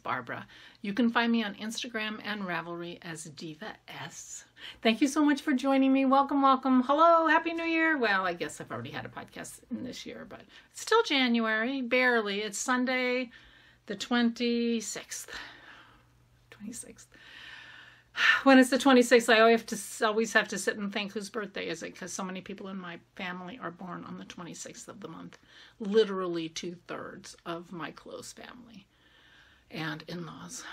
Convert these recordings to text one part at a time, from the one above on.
Barbara. You can find me on Instagram and Ravelry as Diva S. Thank you so much for joining me. Welcome, welcome. Hello, Happy New Year. Well, I guess I've already had a podcast in this year, but it's still January, barely. It's Sunday, the 26th. 26th. When it's the 26th, I always have to sit and think whose birthday is it, because so many people in my family are born on the 26th of the month. Literally 2/3 of my close family and in-laws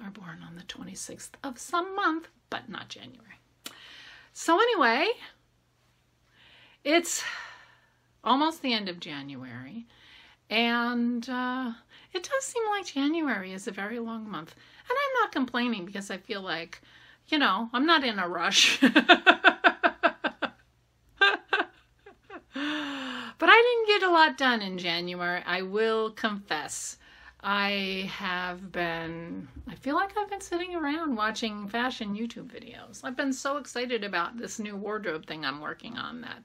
are born on the 26th of some month, but not January. So anyway, it's almost the end of January, and it does seem like January is a very long month. And I'm not complaining because I feel like, you know, I'm not in a rush. But I didn't get a lot done in January, I will confess. I feel like I've been sitting around watching fashion YouTube videos. I've been so excited about this new wardrobe thing I'm working on that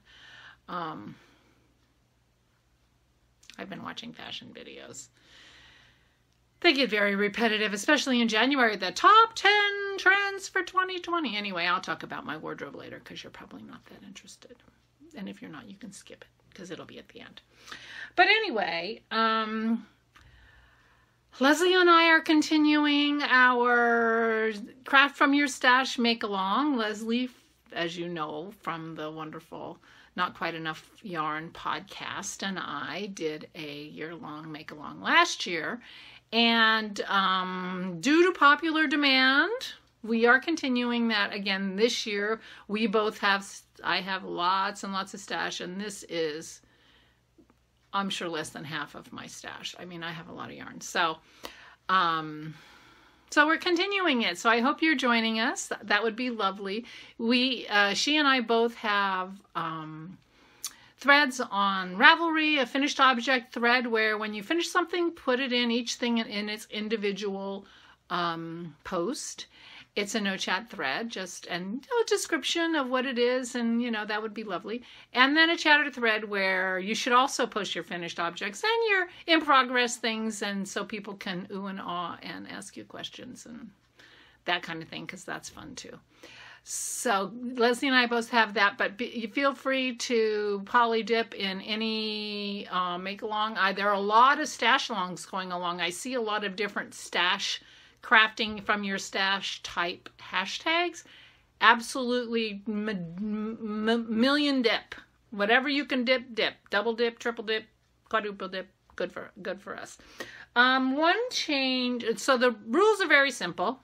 I've been watching fashion videos. They get very repetitive, especially in January. The top 10 trends for 2020. Anyway, I'll talk about my wardrobe later because you're probably not that interested. And if you're not, you can skip it because it'll be at the end. But anyway, Leslie and I are continuing our Craft From Your Stash Make-Along. Leslie, as you know, from the wonderful Not Quite Enough Yarn podcast, and I did a year-long make-along last year. And due to popular demand, we are continuing that again this year. I have lots and lots of stash, and this is, I'm sure, less than half of my stash. I mean, I have a lot of yarn. So we're continuing it. So I hope you're joining us. That would be lovely. She and I both have threads on Ravelry, a finished object thread where when you finish something, put it in each thing in its individual post. It's a no chat thread, and a description of what it is, and that would be lovely. And then a chatter thread where you should also post your finished objects and your in progress things, and so people can ooh and ah and ask you questions and that kind of thing, because that's fun too. So Leslie and I both have that, but you feel free to poly dip in any make-along. There are a lot of stash-alongs going along. I see a lot of different stash crafting from your stash type hashtags. Absolutely million dip. Whatever you can dip. Double dip, triple dip, quadruple dip. Good for us. One change. So the rules are very simple.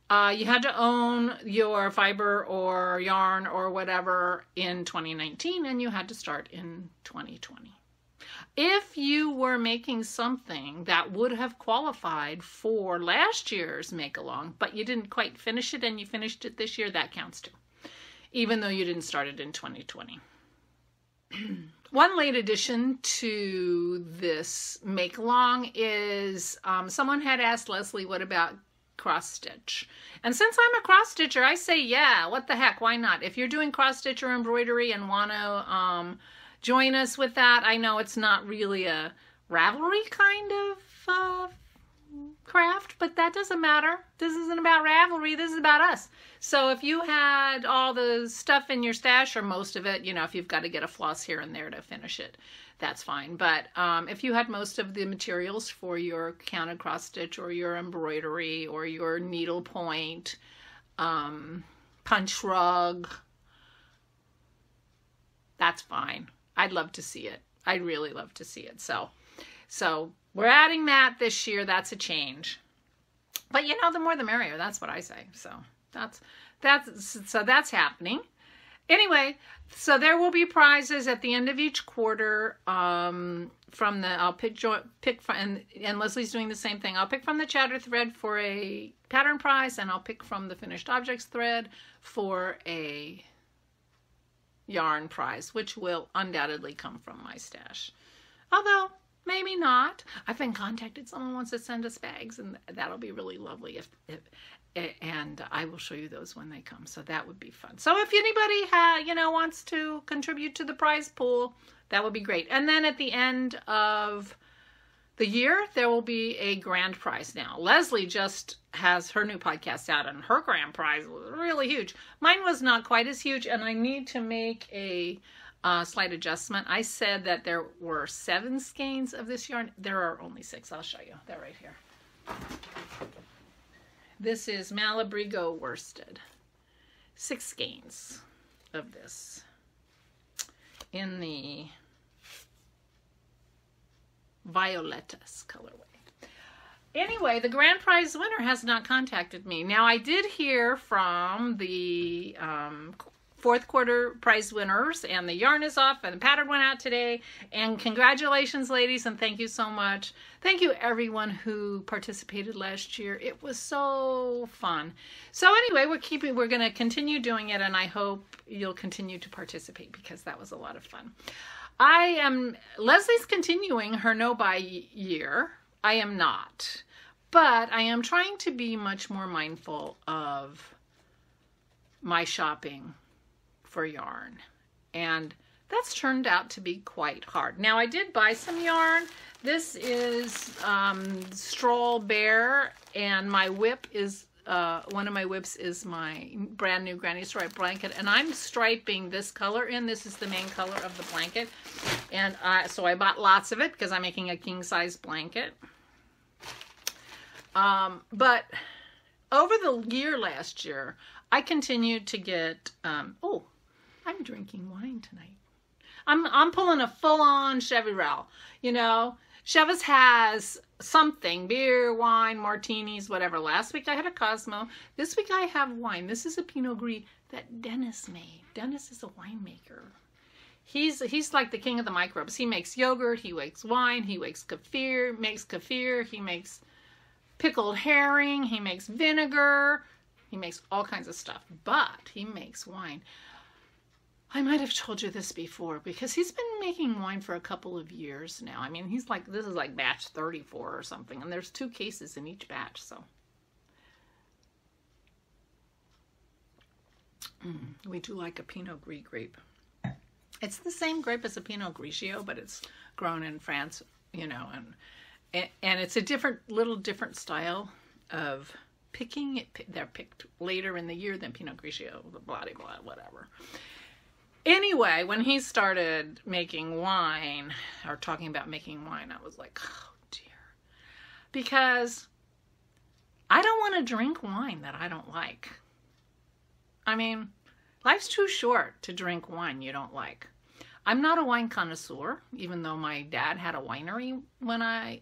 You had to own your fiber or yarn or whatever in 2019, and you had to start in 2020. If you were making something that would have qualified for last year's make-along, but you didn't quite finish it and you finished it this year, that counts too, even though you didn't start it in 2020. One late addition to this make-along is someone had asked Leslie, what about cross stitch? And since I'm a cross stitcher, I say, yeah, what the heck, why not? If you're doing cross stitch or embroidery and want to join us with that, I know it's not really a Ravelry kind of craft, but that doesn't matter. This isn't about Ravelry, this is about us. So if you had all the stuff in your stash, or most of it, if you've got to get a floss here and there to finish it, that's fine. But if you had most of the materials for your counted cross stitch or your embroidery or your needle point, punch rug, that's fine. I'd love to see it. I'd really love to see it. So we're adding that this year. That's a change. But the more the merrier. That's what I say. So that's happening. Anyway, so there will be prizes at the end of each quarter I'll pick from, and Leslie's doing the same thing. I'll pick from the chatter thread for a pattern prize, and I'll pick from the finished objects thread for a yarn prize, which will undoubtedly come from my stash. Although, maybe not. I've been contacted. Someone wants to send us bags, and that'll be really lovely and I will show you those when they come. So that would be fun. So if anybody wants to contribute to the prize pool, that would be great. And then at the end of the year, there will be a grand prize now. Leslie just has her new podcast out, and her grand prize was really huge. Mine was not quite as huge, and I need to make a slight adjustment. I said that there were 7 skeins of this yarn. There are only 6. I'll show you. They're right here. This is Malabrigo worsted. 6 skeins of this in the Violetas colorway. Anyway, the grand prize winner has not contacted me. Now, I did hear from the 4th quarter prize winners, and the yarn is off, and the pattern went out today. And congratulations, ladies, and thank you so much. Thank you, everyone who participated last year. It was so fun. So anyway, we're going to continue doing it, and I hope you'll continue to participate because that was a lot of fun. Leslie's continuing her no-buy year. I am not, but I am trying to be much more mindful of my shopping for yarn, and that's turned out to be quite hard. Now, I did buy some yarn. This is Stroll Bear, and my whip is one of my whips is my brand new granny stripe blanket, and I'm striping this color in. This is the main color of the blanket, and so I bought lots of it because I'm making a king size blanket. But over the year last year, I continued to get, oh, I'm drinking wine tonight. I'm pulling a full-on Chevrel. You know, Chevis has something, beer, wine, martinis, whatever. Last week I had a Cosmo. This week I have wine. This is a Pinot Gris that Dennis made. Dennis is a winemaker. He's like the king of the microbes. He makes yogurt, he makes wine, he makes kefir, he makes pickled herring, he makes vinegar, he makes all kinds of stuff, but he makes wine. I might have told you this before because he's been making wine for a couple of years now. I mean, this is like batch 34 or something, and there's 2 cases in each batch, so. We do like a Pinot Gris grape. It's the same grape as a Pinot Grigio, but it's grown in France, you know, and it's a little different style of picking. They're picked later in the year than Pinot Grigio, blah, blah, blah, whatever. Anyway, when he started making wine, or talking about making wine, I was like, oh dear. Because I don't want to drink wine that I don't like. I mean, life's too short to drink wine you don't like. I'm not a wine connoisseur, even though my dad had a winery when I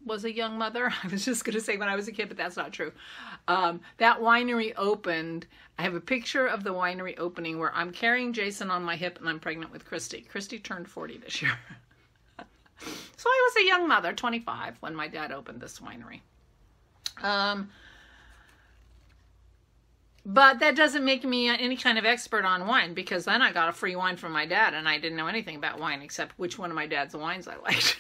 was a young mother. I was just going to say when I was a kid, but that's not true. That winery opened. I have a picture of the winery opening where I'm carrying Jason on my hip and I'm pregnant with Christy. Christy turned 40 this year. So I was a young mother, 25, when my dad opened this winery. But that doesn't make me any kind of expert on wine, because then I got a free wine from my dad and I didn't know anything about wine except which one of my dad's wines I liked.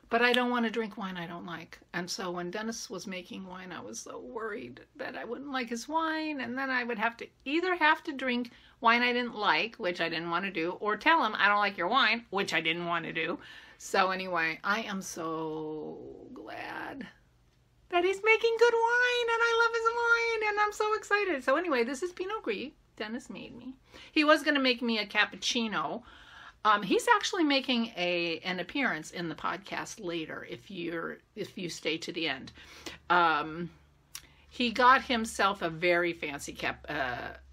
But I don't want to drink wine I don't like. And so when Dennis was making wine, I was so worried that I wouldn't like his wine, and then I would either have to drink wine I didn't like, which I didn't want to do, or tell him I don't like your wine, which I didn't want to do. So anyway, I am so glad that he's making good wine, and I love his wine, and I'm so excited. So anyway, this is Pinot Gris. Dennis made me. He was going to make me a cappuccino. He's actually making an appearance in the podcast later if you stay to the end. He got himself a very fancy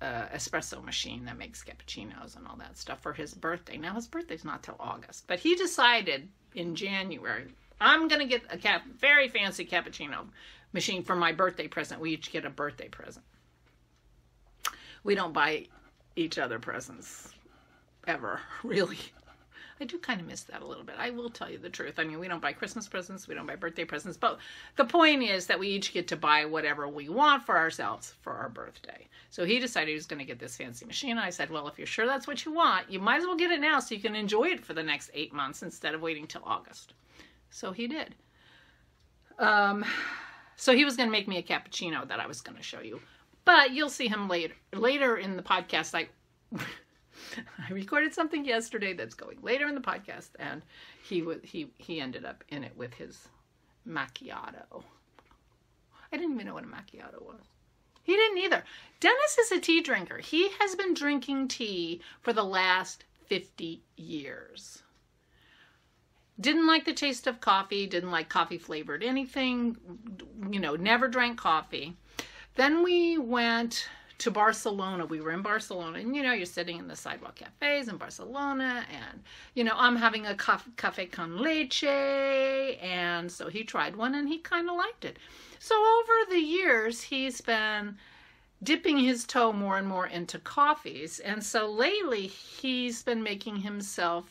espresso machine that makes cappuccinos and all that stuff for his birthday. Now his birthday's not till August, but he decided in January, I'm going to get a very fancy cappuccino machine for my birthday present. We each get a birthday present. We don't buy each other presents ever, really. I do kind of miss that a little bit. I will tell you the truth. I mean, we don't buy Christmas presents. We don't buy birthday presents. But the point is that we each get to buy whatever we want for ourselves for our birthday. So he decided he was going to get this fancy machine. And I said, well, if you're sure that's what you want, you might as well get it now so you can enjoy it for the next 8 months instead of waiting till August. So he did. So he was going to make me a cappuccino that I was going to show you. But you'll see him later in the podcast. I recorded something yesterday that's going later in the podcast, and he ended up in it with his macchiato. I didn't even know what a macchiato was. He didn't either. Dennis is a tea drinker. He has been drinking tea for the last 50 years. Didn't like the taste of coffee, didn't like coffee flavored anything, you know, never drank coffee. Then we went to Barcelona. We were in Barcelona, and you know, you're sitting in the sidewalk cafes in Barcelona, and you know, I'm having a café con leche, and so he tried one and he kind of liked it. So over the years, he's been dipping his toe more and more into coffees, and so lately he's been making himself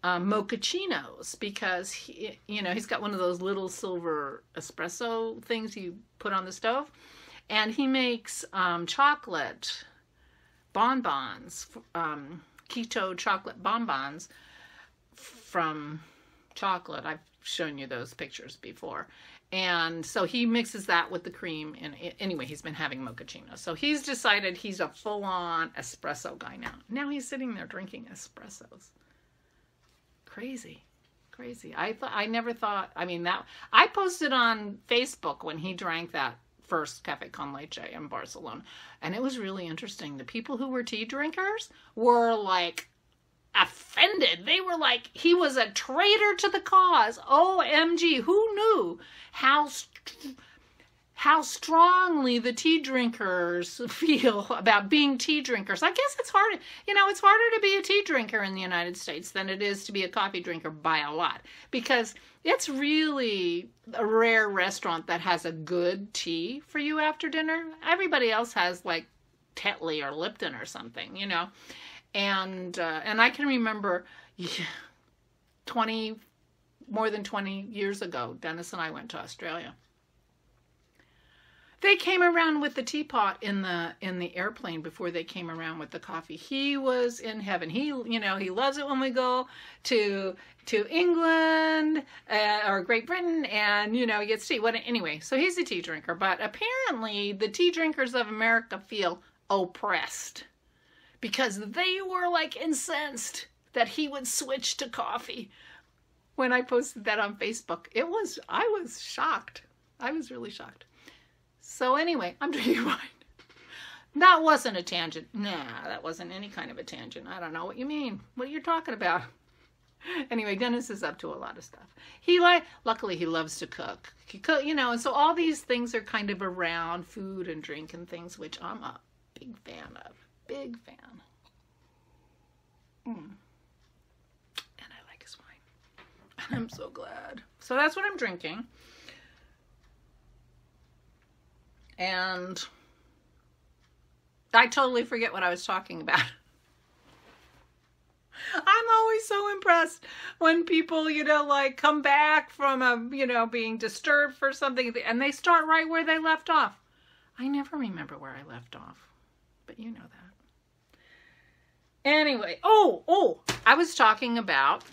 mochachinos, because he, you know, he's got one of those little silver espresso things you put on the stove, and he makes chocolate bonbons, keto chocolate bonbons from chocolate. I've shown you those pictures before. And so he mixes that with the cream, and anyway, he's been having mochachinos. So he's decided he's a full-on espresso guy now. Now he's sitting there drinking espressos. Crazy, crazy. I never thought, I mean, that I posted on Facebook when he drank that first café con leche in Barcelona, and it was really interesting. The people who were tea drinkers were like offended. They were like, he was a traitor to the cause. OMG, who knew how strongly the tea drinkers feel about being tea drinkers. I guess it's hard, you know, it's harder to be a tea drinker in the United States than it is to be a coffee drinker by a lot, because it's really a rare restaurant that has a good tea for you after dinner. Everybody else has like Tetley or Lipton or something, you know. And I can remember more than 20 years ago, Dennis and I went to Australia. They came around with the teapot in the airplane before they came around with the coffee. He was in heaven. He, you know, he loves it when we go to England or Great Britain, and you know, he gets tea. Anyway, so he's a tea drinker, but apparently the tea drinkers of America feel oppressed because they were like incensed that he would switch to coffee. When I posted that on Facebook, I was shocked. I was really shocked. So anyway, I'm drinking wine. That wasn't a tangent. Nah, that wasn't any kind of a tangent. I don't know what you mean. What are you talking about? Anyway, Dennis is up to a lot of stuff. Luckily he loves to cook. You know, and so all these things are kind of around food and drink and things, which I'm a big fan of. Big fan. And I like his wine. I'm so glad. So that's what I'm drinking. And I totally forget what I was talking about. I'm always so impressed when people, you know, like come back from being disturbed for something and they start right where they left off. I never remember where I left off, but you know that. Anyway, I was talking about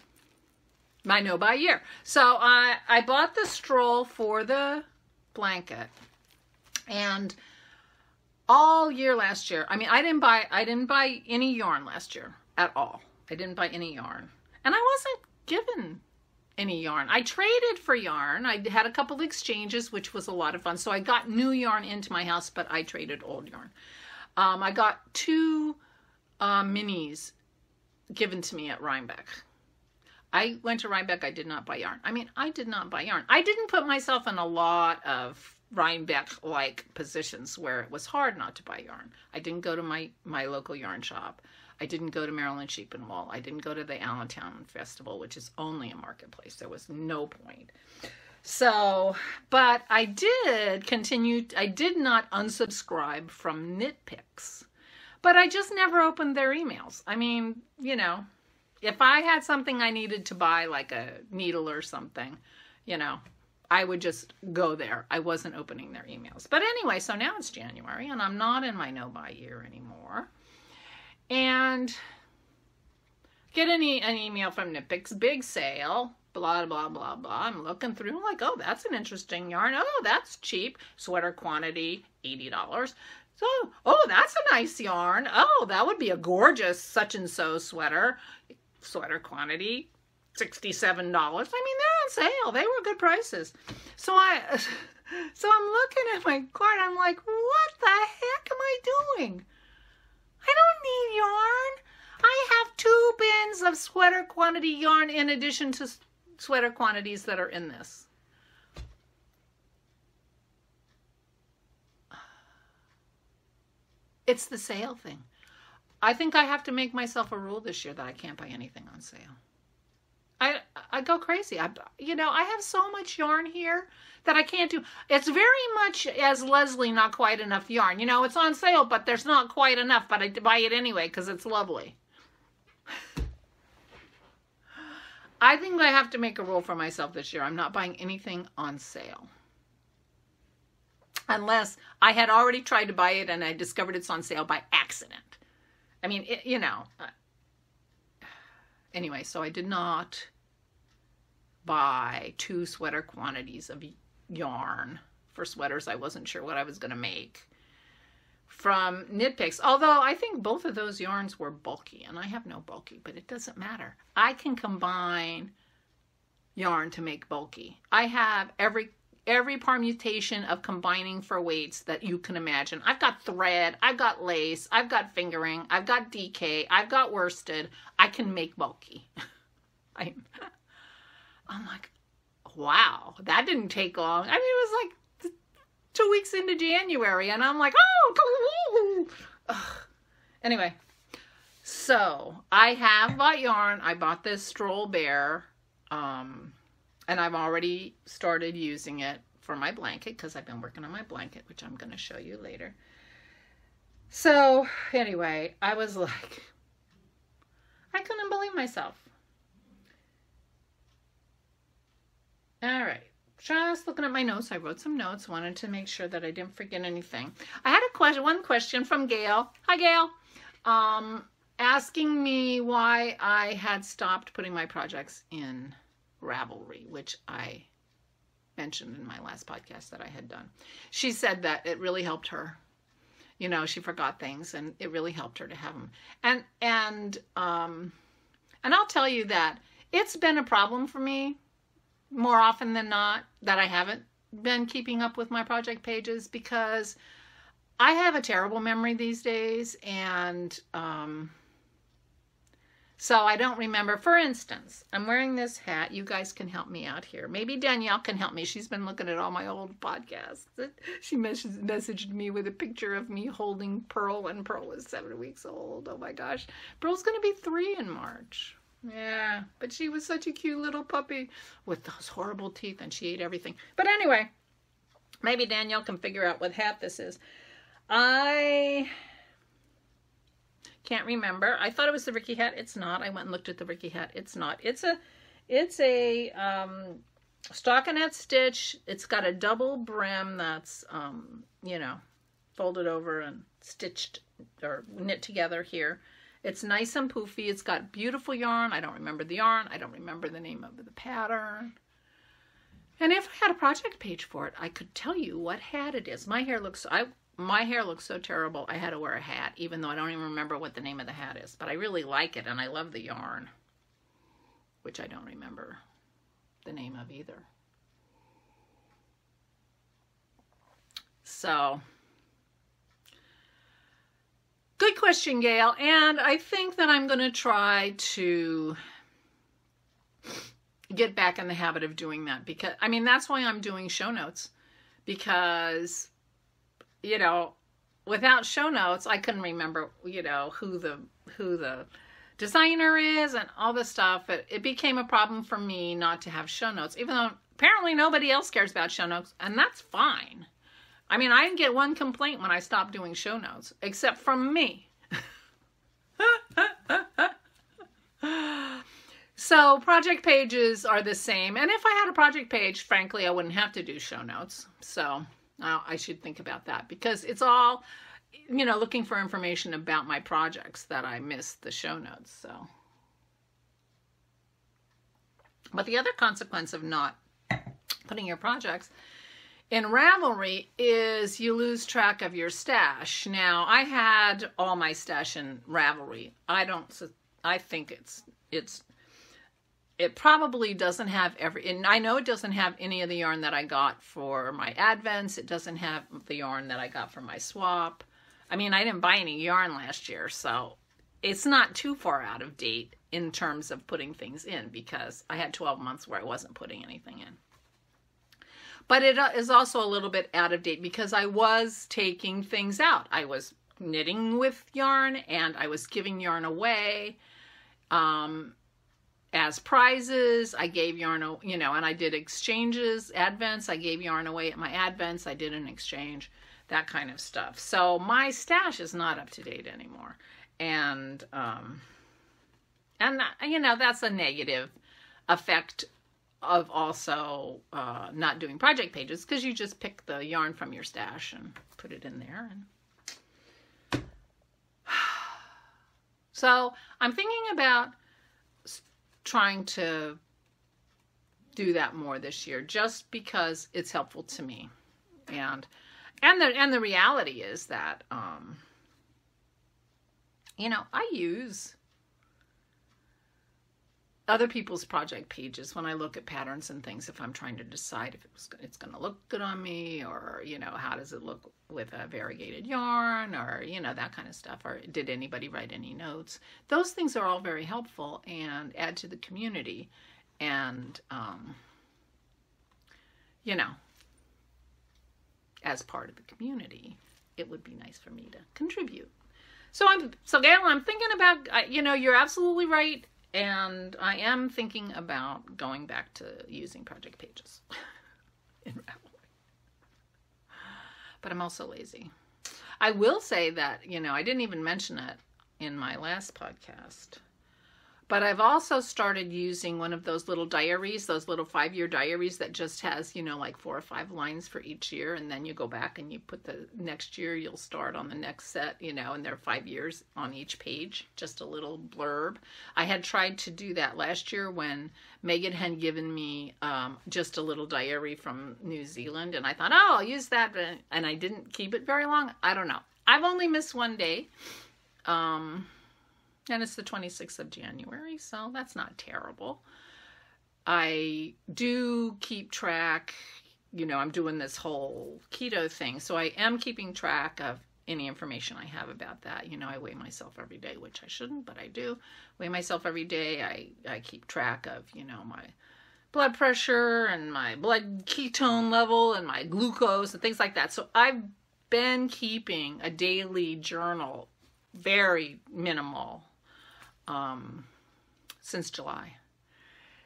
my no-buy year. So I bought the stroll for the blanket. And all year last year, I mean, I didn't buy any yarn last year at all. I didn't buy any yarn. And I wasn't given any yarn. I traded for yarn. I had a couple exchanges, which was a lot of fun. So I got new yarn into my house, but I traded old yarn. I got 2 minis given to me at Rhinebeck. I went to Rhinebeck. I did not buy yarn. I mean, I did not buy yarn. I didn't put myself in a lot of Rhinebeck-like positions where it was hard not to buy yarn. I didn't go to my local yarn shop. I didn't go to Maryland Sheep and Wool. I didn't go to the Allentown Festival, which is only a marketplace. There was no point. So, but I did continue. I did not unsubscribe from Knit Picks, but I just never opened their emails. I mean, you know, if I had something I needed to buy, like a needle or something, you know, I would just go there. I wasn't opening their emails. But anyway, so now it's January and I'm not in my no-buy year anymore. And get an email from Knit Picks, big sale, blah, blah, blah, blah. I'm looking through, I'm like, oh, that's an interesting yarn. Oh, that's cheap. Sweater quantity, $80. So, oh, that's a nice yarn. Oh, that would be a gorgeous such and so sweater. Sweater quantity, $67. I mean, they're on sale. They were good prices. So I'm looking at my cart. I'm like, what the heck am I doing? I don't need yarn. I have 2 bins of sweater quantity yarn in addition to sweater quantities that are in this. It's the sale thing. I think I have to make myself a rule this year that I can't buy anything on sale. I go crazy. I have so much yarn here that I can't do. It's very much as Leslie, not quite enough yarn. It's on sale, but there's not quite enough, but I buy it anyway because it's lovely. I think I have to make a rule for myself this year. I'm not buying anything on sale. Unless I had already tried to buy it and I discovered it's on sale by accident. I mean, anyway, so I did not buy 2 sweater quantities of yarn for sweaters I wasn't sure what I was going to make from Knit Picks. Although I think both of those yarns were bulky, and I have no bulky, but it doesn't matter. I can combine yarn to make bulky. I have every permutation of combining for weights that you can imagine. I've got thread, I've got lace, I've got fingering, I've got DK, I've got worsted. I can make bulky. I'm like, wow, that didn't take long. I mean, it was like 2 weeks into January, and I'm like, oh. Anyway, so I have bought yarn. I bought this Stroll Bear, and I've already started using it for my blanket because I've been working on my blanket, which I'm going to show you later. So anyway, I was like, I couldn't believe myself. All right, just looking at my notes. I wrote some notes, wanted to make sure that I didn't forget anything. I had one question from Gail. Hi, Gail. Asking me why I had stopped putting my projects in Ravelry, which I mentioned in my last podcast that I had done. She said that it really helped her. She forgot things, and it really helped her to have them. And I'll tell you that it's been a problem for me more often than not that I haven't been keeping up with my project pages, because I have a terrible memory these days, and so I don't remember. For instance, I'm wearing this hat. You guys can help me out here. Maybe Danielle can help me. She's been looking at all my old podcasts. She messaged me with a picture of me holding Pearl, and Pearl is 7 weeks old. Oh my gosh. Pearl's going to be 3 in March. Yeah, but she was such a cute little puppy with those horrible teeth, and she ate everything. But anyway, maybe Danielle can figure out what hat this is. I can't remember. I thought it was the Ricky hat. It's not. I went and looked at the Ricky hat. It's not. It's a stockinette stitch. It's got a double brim that's folded over and stitched or knit together here. It's nice and poofy. It's got beautiful yarn. I don't remember the yarn. I don't remember the name of the pattern. And if I had a project page for it, I could tell you what hat it is. My hair looks so terrible. I had to wear a hat, even though I don't even remember what the name of the hat is. But I really like it, and I love the yarn, which I don't remember the name of either. So, good question, Gail. And I think that I'm going to try to get back in the habit of doing that, because, I mean, that's why I'm doing show notes, because, without show notes, I couldn't remember, who the designer is and all this stuff. It became a problem for me not to have show notes, even though apparently nobody else cares about show notes, and that's fine. I mean, I didn't get one complaint when I stopped doing show notes, except from me. So project pages are the same. And if I had a project page, frankly, I wouldn't have to do show notes. So I should think about that, because it's all, looking for information about my projects that I missed the show notes. So But the other consequence of not putting your projects in Ravelry is you lose track of your stash. Now, I had all my stash in Ravelry. I think it probably doesn't have and I know it doesn't have any of the yarn that I got for my advents. It doesn't have the yarn that I got for my swap. I mean, I didn't buy any yarn last year, so it's not too far out of date in terms of putting things in, because I had 12 months where I wasn't putting anything in. But it is also a little bit out of date because I was taking things out. I was knitting with yarn and I was giving yarn away as prizes. I gave yarn, and I did exchanges, advents. I gave yarn away at my advents. I did an exchange, that kind of stuff. So my stash is not up to date anymore. And that's a negative effect of also not doing project pages, because you just pick the yarn from your stash and put it in there. And so I'm thinking about trying to do that more this year, just because it's helpful to me. And the reality is that I use other people's project pages when I look at patterns and things, if I'm trying to decide if it's going to look good on me, or, how does it look with a variegated yarn, or, that kind of stuff, or did anybody write any notes? Those things are all very helpful and add to the community. And, as part of the community, it would be nice for me to contribute. So Gail, I'm thinking about, you're absolutely right. And I am thinking about going back to using project pages in Ravelry. But I'm also lazy. I will say that, I didn't even mention it in my last podcast, but I've also started using one of those little diaries, those little 5-year diaries that just has, like 4 or 5 lines for each year. And then you go back and you put the next year, you'll start on the next set, and there are 5 years on each page, just a little blurb. I had tried to do that last year when Megan had given me just a little diary from New Zealand. And I thought, I'll use that. And I didn't keep it very long. I don't know. I've only missed one day. And it's the 26th of January, so that's not terrible. I do keep track, I'm doing this whole keto thing, so I am keeping track of any information I have about that. I weigh myself every day, which I shouldn't, but I do weigh myself every day. I keep track of, my blood pressure and my blood ketone level and my glucose and things like that. So I've been keeping a daily journal, very minimal, since July.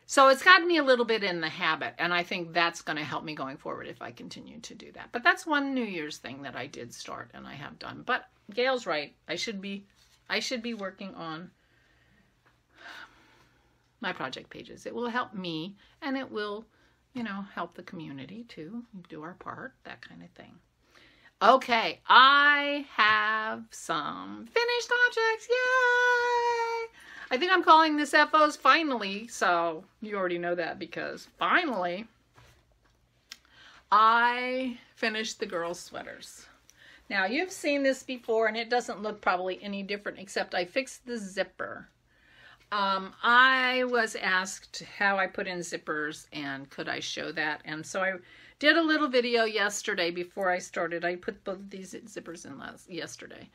So it's gotten me a little bit in the habit, and I think that's going to help me going forward if I continue to do that. But that's one New Year's thing that I did start and I have done. But Gail's right. I should be working on my project pages. It will help me, and it will, help the community too. Do our part, that kind of thing. Okay, I have some finished objects. Yay! I think I'm calling this FOs Finally, so you already know that, because finally I finished the girls' sweaters. Now, you've seen this before, and it doesn't look probably any different, except I fixed the zipper. I was asked how I put in zippers and could I show that, and so I did a little video yesterday before I started. I put both of these zippers in yesterday,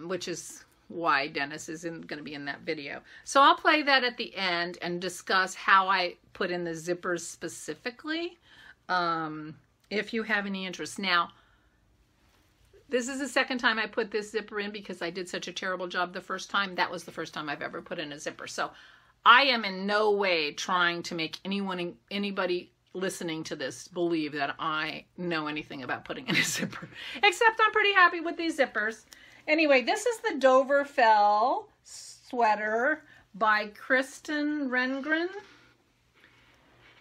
which is why Dennis isn't going to be in that video. So I'll play that at the end and discuss how I put in the zippers specifically, if you have any interest. Now, this is the second time I put this zipper in because I did such a terrible job the first time. That was the first time I've ever put in a zipper. So I am in no way trying to make anybody listening to this believe that I know anything about putting in a zipper, except I'm pretty happy with these zippers. Anyway, this is the Doverfell sweater by Kristen Rengren.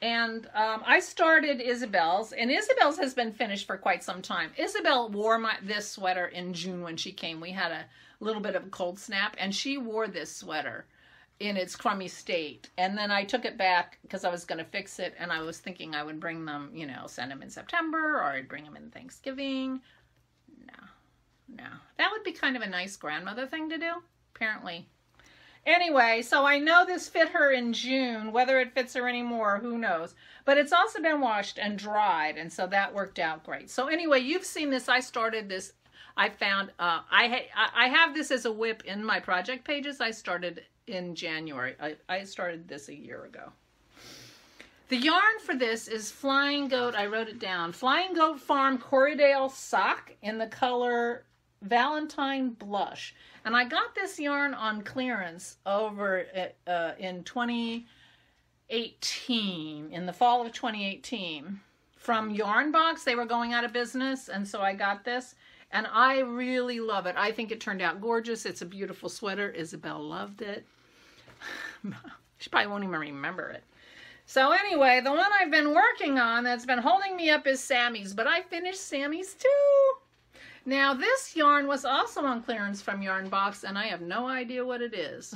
And I started Isabel's, and Isabel's has been finished for quite some time. Isabel wore this sweater in June when she came. We had a little bit of a cold snap, and she wore this sweater in its crummy state. And then I took it back because I was going to fix it, and I was thinking I would bring them, you know, send them in September, or I'd bring them in Thanksgiving. No. That would be kind of a nice grandmother thing to do, apparently. Anyway, so I know this fit her in June. Whether it fits her anymore, who knows. But it's also been washed and dried, and so that worked out great. So anyway, you've seen this. I started this. I found, I have this as a whip in my project pages. I started in January. I started this a year ago. The yarn for this is Flying Goat. I wrote it down. Flying Goat Farm Corriedale Sock in the color Valentine Blush. And I got this yarn on clearance over in 2018, in the fall of 2018, from Yarn Box. They were going out of business, and so I got this. And I really love it. I think it turned out gorgeous. It's a beautiful sweater. Isabel loved it. She probably won't even remember it. So anyway, the one I've been working on that's been holding me up is Sammy's, but I finished Sammy's too. Now this yarn was also on clearance from Yarn Box, and I have no idea what it is.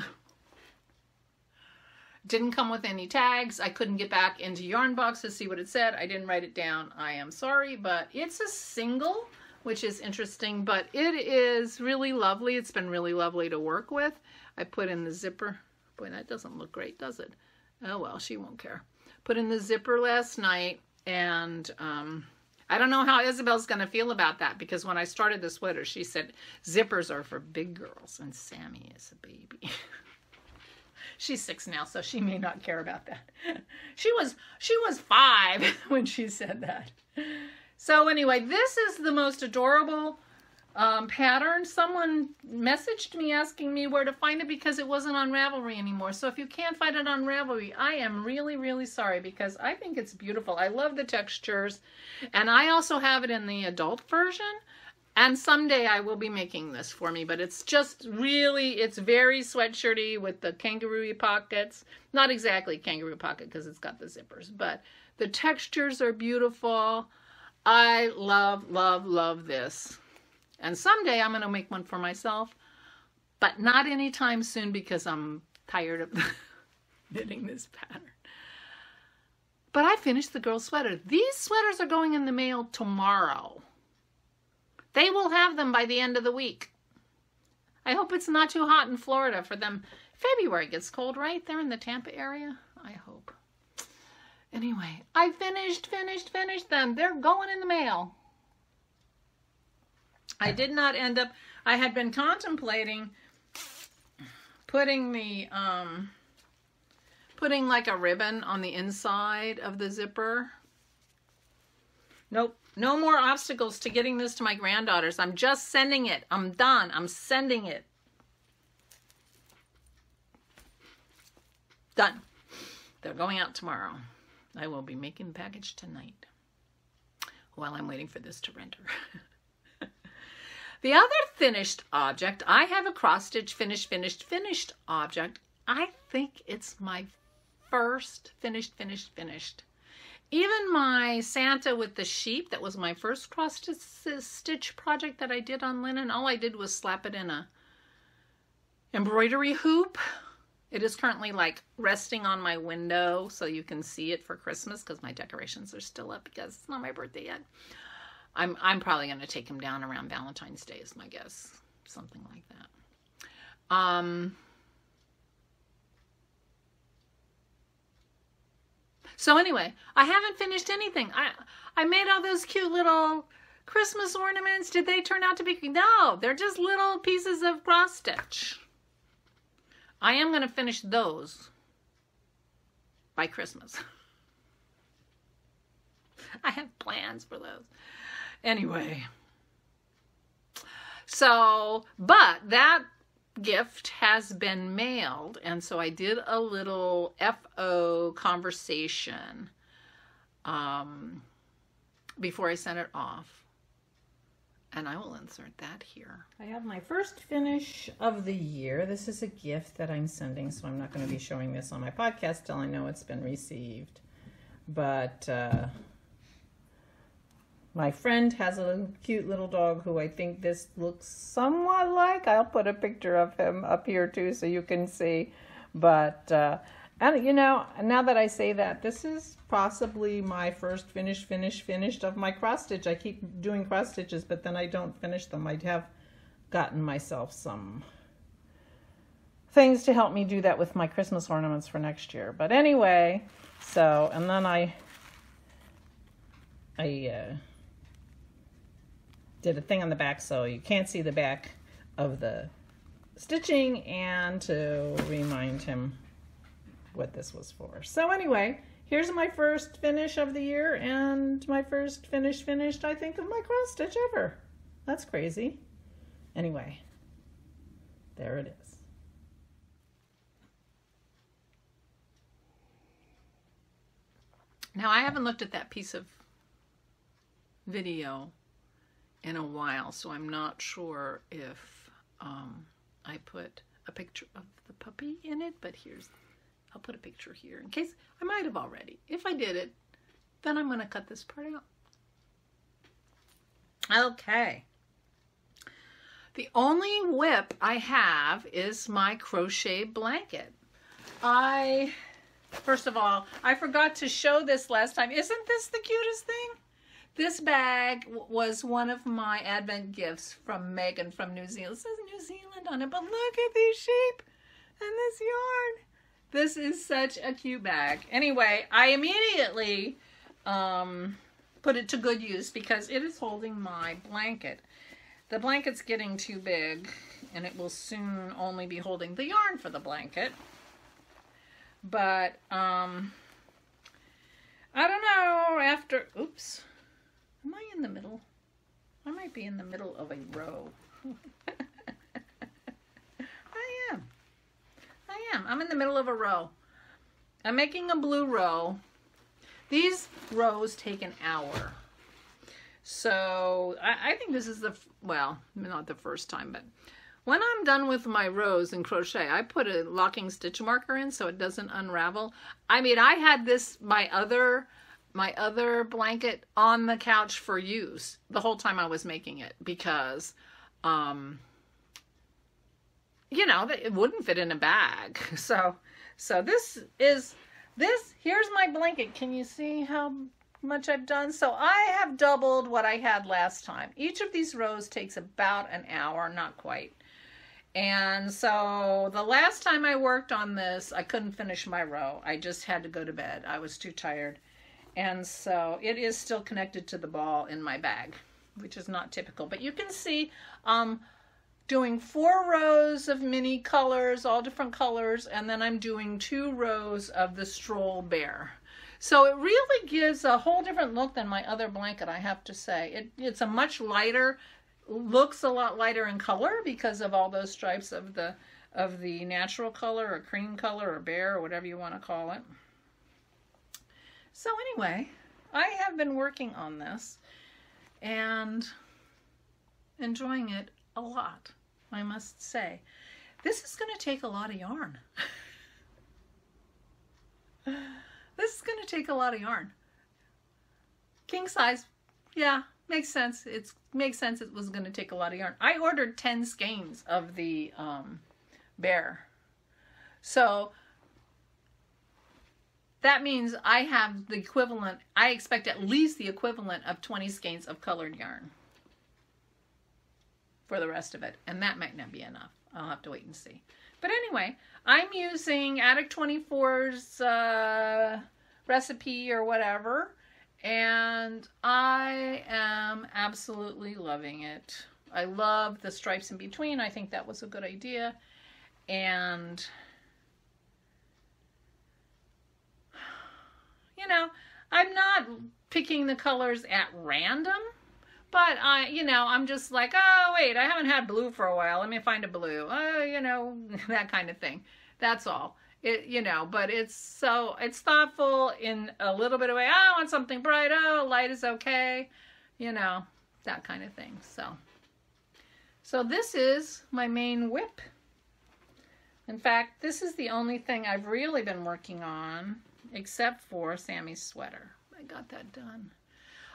Didn't come with any tags. I couldn't get back into Yarn Box to see what it said. I didn't write it down. I am sorry, but it's a single, which is interesting, but it is really lovely. It's been really lovely to work with. I put in the zipper. Boy, that doesn't look great, does it? Oh, well, she won't care. Put in the zipper last night, and I don't know how Isabel's going to feel about that, because when I started the sweater, she said zippers are for big girls, and Sammy is a baby. She's 6 now, so she may not care about that. She was 5 when she said that. So anyway, this is the most adorable pattern. Someone messaged me asking me where to find it because it wasn't on Ravelry anymore. So if you can't find it on Ravelry, I am really, really sorry, because I think it's beautiful. I love the textures, and I also have it in the adult version. And someday I will be making this for me, but it's just really, it's very sweatshirty with the kangaroo pockets. Not exactly kangaroo pocket because it's got the zippers, but the textures are beautiful. I love, love, love this. And someday I'm going to make one for myself, but not anytime soon because I'm tired of knitting this pattern. But I finished the girl sweater. These sweaters are going in the mail tomorrow. They will have them by the end of the week. I hope it's not too hot in Florida for them. February gets cold, right? They're in the Tampa area, I hope. Anyway, I finished them. They're going in the mail. I did not end up, I had been contemplating putting the, putting like a ribbon on the inside of the zipper. Nope. No more obstacles to getting this to my granddaughters. I'm just sending it. I'm done. I'm sending it. Done. They're going out tomorrow. I will be making the package tonight while I'm waiting for this to render. The other finished object, I have a cross stitch finished object. I think it's my first finished. Even my Santa with the sheep, that was my first cross stitch project that I did on linen. All I did was slap it in a embroidery hoop. It is currently like resting on my window so you can see it for Christmas, because my decorations are still up because it's not my birthday yet. I'm probably going to take them down around Valentine's Day is my guess. Something like that. So anyway, I haven't finished anything. I made all those cute little Christmas ornaments. Did they turn out to be? No, they're just little pieces of cross stitch. I am going to finish those by Christmas. I have plans for those. Anyway. So, but that gift has been mailed, and so I did a little FO conversation before I sent it off, and I will insert that here. I have my first finish of the year. This is a gift that I'm sending, so I'm not going to be showing this on my podcast till I know it's been received, but my friend has a cute little dog who I think this looks somewhat like. I'll put a picture of him up here too so you can see. But, and you know, now that I say that, this is possibly my first finished of my cross stitch. I keep doing cross stitches, but then I don't finish them. I have gotten myself some things to help me do that with my Christmas ornaments for next year. But anyway, so, and then I did a thing on the back so you can't see the back of the stitching, and to remind him what this was for. So anyway, here's my first finish of the year, and my first finished, I think, of my cross stitch ever. That's crazy. Anyway, there it is. Now, I haven't looked at that piece of video in a while, so I'm not sure if I put a picture of the puppy in it, but I'll put a picture here in case I might have already. If I did it, then I'm going to cut this part out. Okay. The only whip I have is my crochet blanket. First of all, I forgot to show this last time. Isn't this the cutest thing? This bag was one of my Advent gifts from Megan from New Zealand. It says New Zealand on it, but look at these sheep and this yarn. This is such a cute bag. Anyway, I immediately put it to good use because it is holding my blanket. The blanket's getting too big, and it will soon only be holding the yarn for the blanket. But, I don't know, after, oops, am I in the middle? I might be in the middle of a row. I am. I'm in the middle of a row. I'm making a blue row. These rows take an hour. So I think this is well, not the first time, but when I'm done with my rows in crochet, I put a locking stitch marker in so it doesn't unravel. I mean, I had my other blanket on the couch for use the whole time I was making it because, you know, it wouldn't fit in a bag. So here's my blanket. Can you see how much I've done? So I have doubled what I had last time. Each of these rows takes about an hour, not quite. And so the last time I worked on this, I couldn't finish my row. I just had to go to bed. I was too tired. And so it is still connected to the ball in my bag, which is not typical. But you can see doing 4 rows of mini colors, all different colors, and then I'm doing 2 rows of the stroll bear. So it really gives a whole different look than my other blanket, I have to say. It's a much lighter, looks a lot lighter in color because of all those stripes of the natural color or cream color or bear or whatever you want to call it. So anyway, I have been working on this and enjoying it a lot, I must say. This is going to take a lot of yarn. This is going to take a lot of yarn. King size, yeah, makes sense. It makes sense it was going to take a lot of yarn. I ordered 10 skeins of the bear. So that means I have the equivalent, I expect at least the equivalent of 20 skeins of colored yarn for the rest of it. And that might not be enough. I'll have to wait and see. But anyway, I'm using Attic 24's recipe or whatever, and I am absolutely loving it. I love the stripes in between. I think that was a good idea. And, you know, I'm not picking the colors at random. But I'm just like, oh, wait, I haven't had blue for a while. Let me find a blue. Oh, that kind of thing. That's all. But it's thoughtful in a little bit of way. Oh, I want something bright. Oh, light is okay. That kind of thing. So this is my main whip. In fact, this is the only thing I've really been working on, except for Sammy's sweater. I got that done.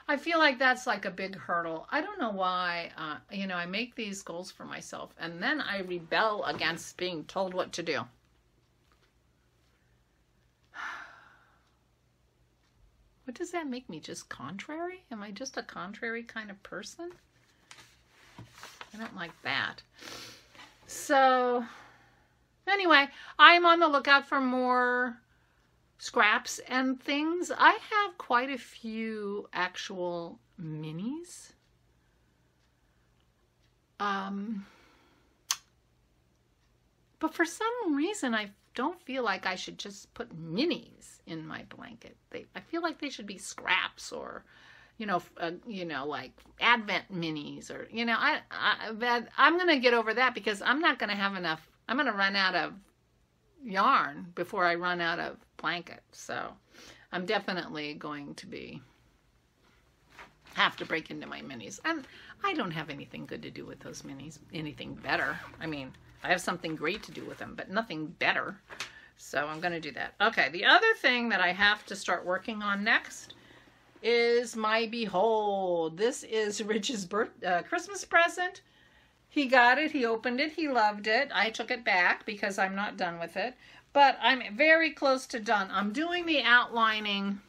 I feel like that's like a big hurdle. I don't know why, I make these goals for myself and then I rebel against being told what to do. What does that make me? Just contrary? Am I just a contrary kind of person? I don't like that. So anyway, I'm on the lookout for more scraps and things. I have quite a few actual minis. But for some reason, I don't feel like I should just put minis in my blanket. I feel like they should be scraps, or, like Advent minis, or, I'm going to get over that because I'm not going to have enough. I'm going to run out of yarn before I run out of blanket. So I'm definitely going to have to break into my minis. And I don't have anything good to do with those minis. Anything better. I mean, I have something great to do with them, but nothing better. So I'm going to do that. Okay, the other thing that I have to start working on next is my Behold. This is Rich's Christmas present. He got it, he opened it, he loved it. I took it back because I'm not done with it. But I'm very close to done. I'm doing the outlining,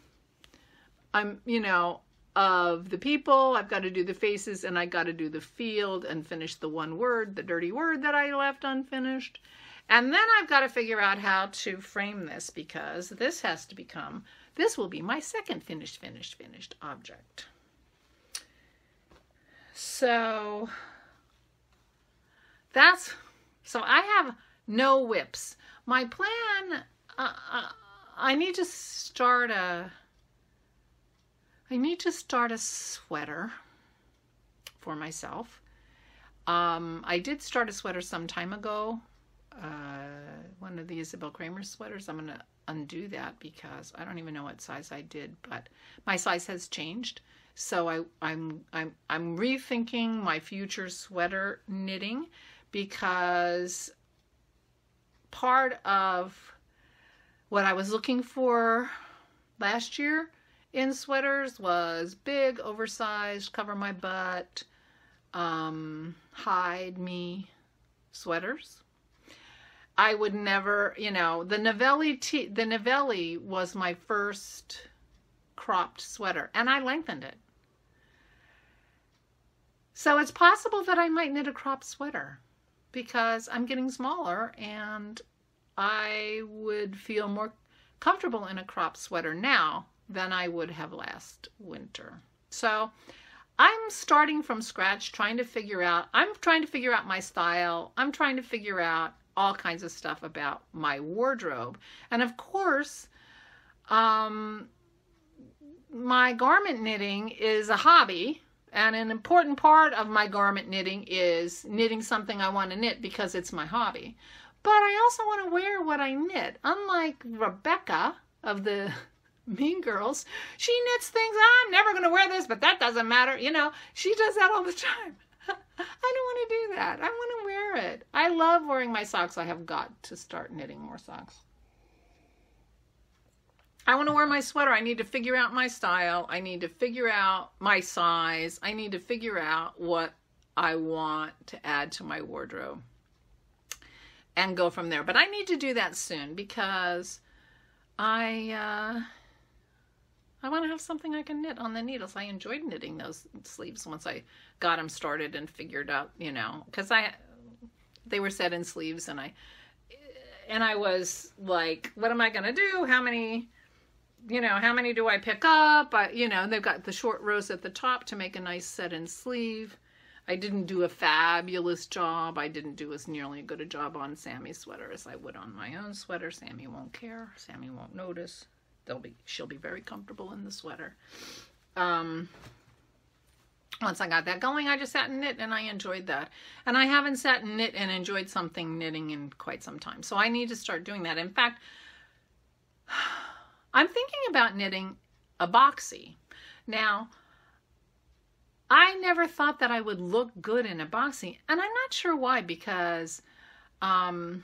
of the people. I've got to do the faces, and I got to do the field and finish the one word, the dirty word that I left unfinished. And then I've got to figure out how to frame this, because this will be my second finished object. So I have no whips. My plan, I need to start a sweater for myself. I did start a sweater some time ago. One of the Isabel Kramer sweaters. I'm going to undo that because I don't even know what size I did, but my size has changed. So I'm rethinking my future sweater knitting, because part of what I was looking for last year in sweaters was big, oversized, cover my butt, hide me sweaters. I would never, the Novelli was my first cropped sweater, and I lengthened it. So it's possible that I might knit a cropped sweater, because I'm getting smaller and I would feel more comfortable in a cropped sweater now than I would have last winter. So I'm starting from scratch, I'm trying to figure out my style. I'm trying to figure out all kinds of stuff about my wardrobe. And of course, my garment knitting is a hobby, and an important part of my garment knitting is knitting something I want to knit because it's my hobby. But I also want to wear what I knit. Unlike Rebecca of the Mean Girls, she knits things, I'm never going to wear this, but that doesn't matter. She does that all the time. I don't want to do that. I want to wear it. I love wearing my socks. I have got to start knitting more socks. I want to wear my sweater. I need to figure out my style. I need to figure out my size. I need to figure out what I want to add to my wardrobe and go from there. But I need to do that soon, because I want to have something I can knit on the needles. I enjoyed knitting those sleeves once I got them started and figured out, because they were set in sleeves, and I was like, what am I going to do? How many do I pick up? They've got the short rows at the top to make a nice set in sleeve. I didn't do a fabulous job. I didn't do as nearly good a job on Sammy's sweater as I would on my own sweater. Sammy won't care. Sammy won't notice. She'll be very comfortable in the sweater. Once I got that going, I just sat and knit, and I enjoyed that. And I haven't sat and knit and enjoyed something knitting in quite some time. So I need to start doing that. In fact, I'm thinking about knitting a boxy. Now, I never thought that I would look good in a boxy, and I'm not sure why, because I've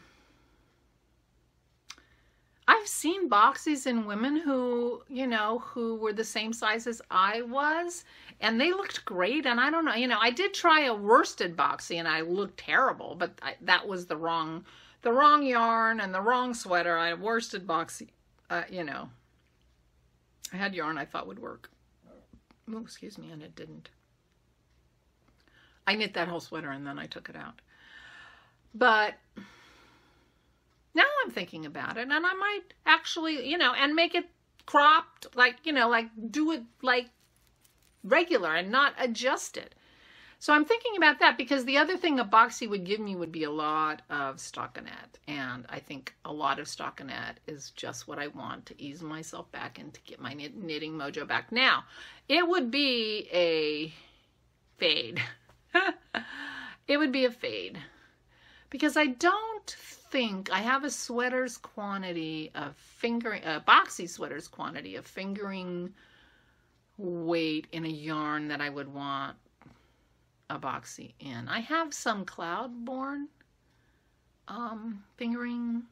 seen boxies in women who were the same size as I was, and they looked great. And I don't know, I did try a worsted boxy, and I looked terrible, but that was the wrong yarn and the wrong sweater. I worsted boxy, I had yarn I thought would work. Oh, excuse me, and it didn't. I knit that whole sweater and then I took it out. But now I'm thinking about it, and I might actually, you know, and make it cropped, like, you know, like do it like regular and not adjust it. So I'm thinking about that, because the other thing a boxy would give me would be a lot of stockinette. And I think a lot of stockinette is just what I want to ease myself back and to get my knitting mojo back. Now, it would be a fade. It would be a fade. Because I don't think I have a sweater's quantity of fingering, a boxy sweater's quantity of fingering weight in a yarn that I would want a boxy in. I have some Cloudborn fingering.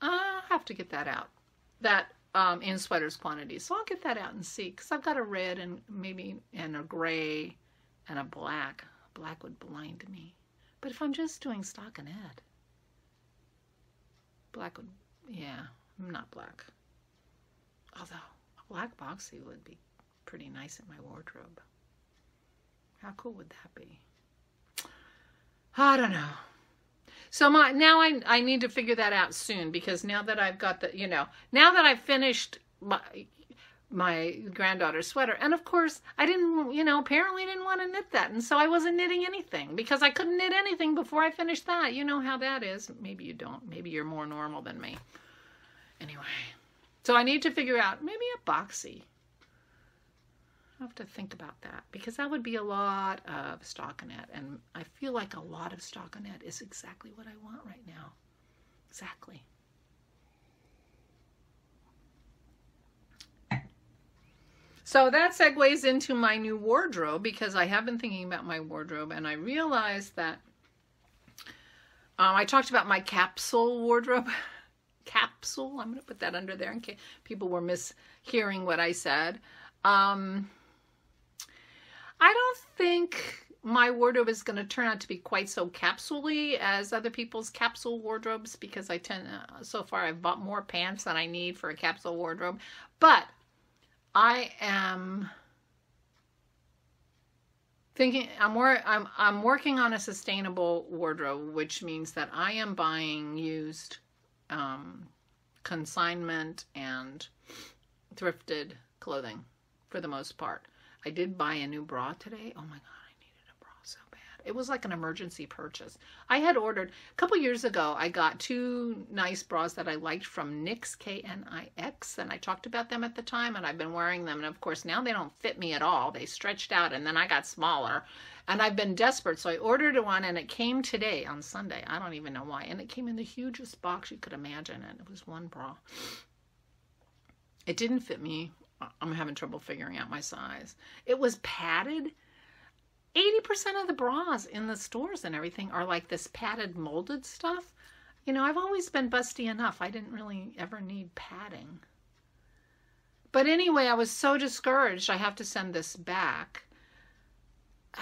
I'll have to get that out. That in sweaters quantity. So I'll get that out and see, because I've got a red and maybe and a gray and a black. Black would blind me. But if I'm just doing stockinette, black would, yeah, not black. Although a black boxy would be pretty nice in my wardrobe. How cool would that be? I don't know. So now I need to figure that out soon, because now that I've got the, you know, now that I've finished my granddaughter's sweater, and of course I didn't, you know, apparently didn't want to knit that, and so I wasn't knitting anything, because I couldn't knit anything before I finished that. You know how that is. Maybe you don't. Maybe you're more normal than me. Anyway, so I need to figure out maybe a boxy. I have to think about that, because that would be a lot of stockinette, and I feel like a lot of stockinette is exactly what I want right now. Exactly. So that segues into my new wardrobe, because I have been thinking about my wardrobe, and I realized that I talked about my capsule wardrobe. Capsule, I'm going to put that under there in case people were mishearing what I said. I don't think my wardrobe is going to turn out to be quite so capsule-y as other people's capsule wardrobes, because I tend, so far I've bought more pants than I need for a capsule wardrobe. But I am thinking, I'm working on a sustainable wardrobe, which means that I am buying used consignment and thrifted clothing for the most part. I did buy a new bra today. Oh my God, I needed a bra so bad. It was like an emergency purchase. I had ordered, a couple years ago, I got two nice bras that I liked from NYX, K-N-I-X, and I talked about them at the time, and I've been wearing them, and of course now they don't fit me at all. They stretched out, and then I got smaller, and I've been desperate, so I ordered one, and it came today on Sunday. I don't even know why, and it came in the hugest box you could imagine, and it was one bra. It didn't fit me. I'm having trouble figuring out my size. It was padded. 80% of the bras in the stores and everything are like this padded molded stuff. You know, I've always been busty enough. I didn't really ever need padding. But anyway, I was so discouraged. I have to send this back.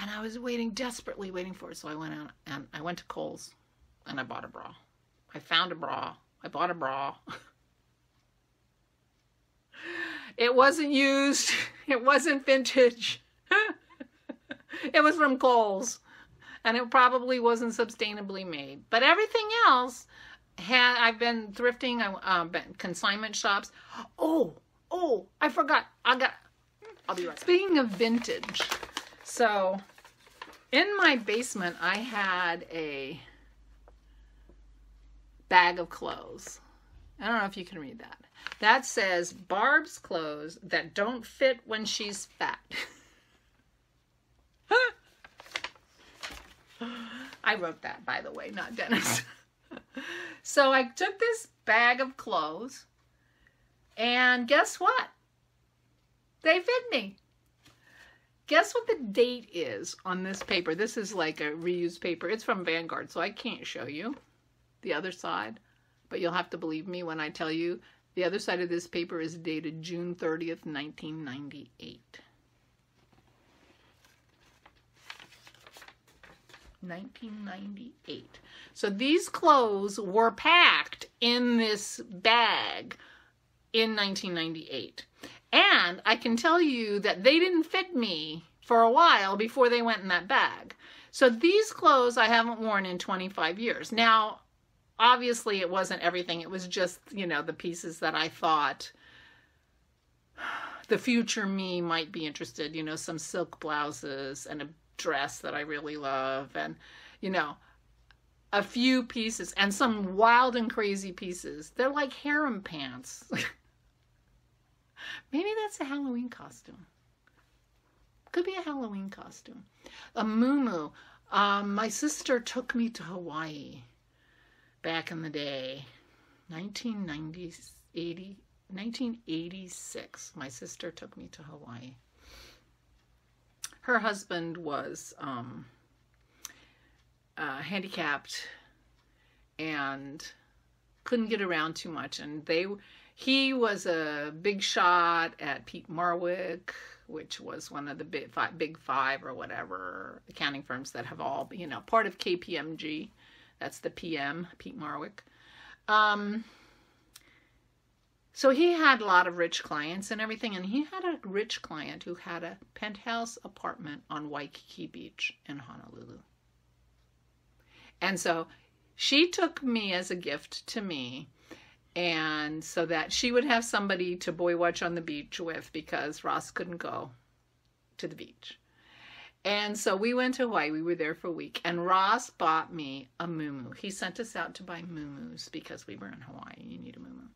And I was desperately waiting for it. So I went out and I went to Kohl's and I bought a bra. I found a bra. I bought a bra. It wasn't used. It wasn't vintage. It was from Kohl's. And it probably wasn't sustainably made. But everything else, I've been thrifting, consignment shops. Oh, I forgot. I'll be right back. Speaking of vintage, so in my basement, I had a bag of clothes. I don't know if you can read that. That says, Barb's clothes that don't fit when she's fat. I wrote that, by the way, not Dennis. So I took this bag of clothes, and guess what? They fit me. Guess what the date is on this paper? This is like a reused paper. It's from Vanguard, so I can't show you the other side, but you'll have to believe me when I tell you the other side of this paper is dated June 30th, 1998. 1998. So these clothes were packed in this bag in 1998. And I can tell you that they didn't fit me for a while before they went in that bag. So these clothes I haven't worn in 25 years. Now, obviously it wasn't everything. It was just, you know, the pieces that I thought the future me might be interested, you know, some silk blouses and a dress that I really love, and, you know, a few pieces and some wild and crazy pieces. They're like harem pants. Maybe that's a Halloween costume. Could be a Halloween costume. A muumuu. My sister took me to Hawaii back in the day, 1986. My sister took me to Hawaii. Her husband was handicapped and couldn't get around too much, and he was a big shot at Peat Marwick, which was one of the big five or whatever accounting firms that have all, you know, part of KPMG. That's the PM, Peat Marwick. So he had a lot of rich clients and everything, and he had a rich client who had a penthouse apartment on Waikiki Beach in Honolulu. And so she took me as a gift to me, and so that she would have somebody to boy watch on the beach with, because Ross couldn't go to the beach. And so we went to Hawaii. We were there for a week, and Ross bought me a muumuu. He sent us out to buy muumuus because we were in Hawaii. You need a muumuu.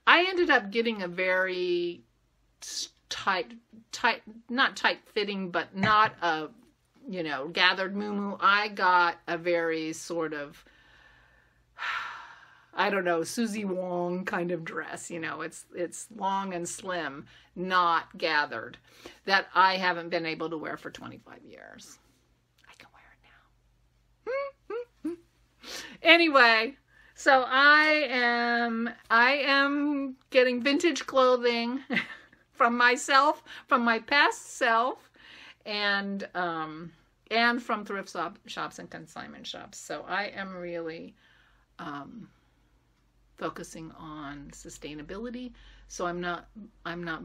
I ended up getting a very tight, not tight fitting, but not a, you know, gathered muumuu. I got a very sort of, I don't know, Susie Wong kind of dress. You know, it's long and slim, not gathered, that I haven't been able to wear for 25 years. I can wear it now. Anyway, so I am getting vintage clothing from myself, from my past self, and from thrift shops and consignment shops. So I am really focusing on sustainability. So I'm not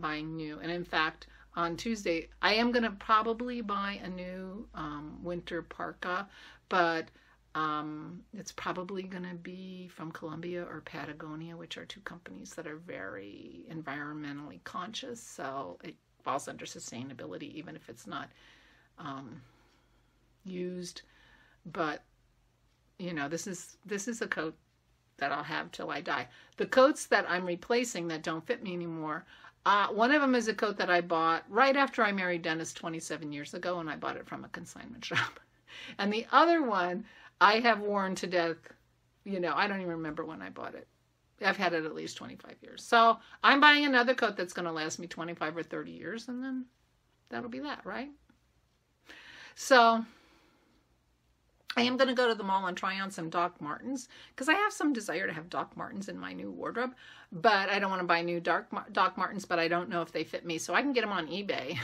buying new. And in fact, on Tuesday, I am going to probably buy a new winter parka, but it's probably going to be from Columbia or Patagonia, which are two companies that are very environmentally conscious. So it falls under sustainability, even if it's not used. But, you know, this is a coat that I'll have till I die. The coats that I'm replacing that don't fit me anymore, one of them is a coat that I bought right after I married Dennis 27 years ago, and I bought it from a consignment shop. And the other one I have worn to death. You know, I don't even remember when I bought it. I've had it at least 25 years. So I'm buying another coat that's going to last me 25 or 30 years, and then that'll be that, right? So I am going to go to the mall and try on some Doc Martens, because I have some desire to have Doc Martens in my new wardrobe, but I don't want to buy new Doc Martens, but I don't know if they fit me, so I can get them on eBay.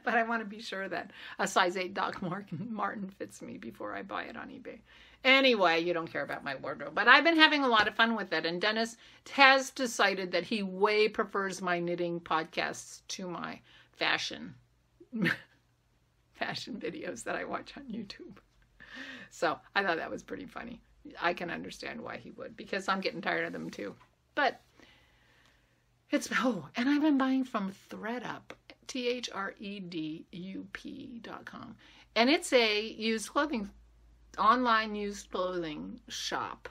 But I want to be sure that a size 8 Doc Marten fits me before I buy it on eBay. Anyway, you don't care about my wardrobe, but I've been having a lot of fun with it, and Dennis has decided that he way prefers my knitting podcasts to my fashion videos that I watch on YouTube. So I thought that was pretty funny. I can understand why he would, because I'm getting tired of them too. But it's, and I've been buying from ThredUp, ThredUp.com. And it's a online used clothing shop.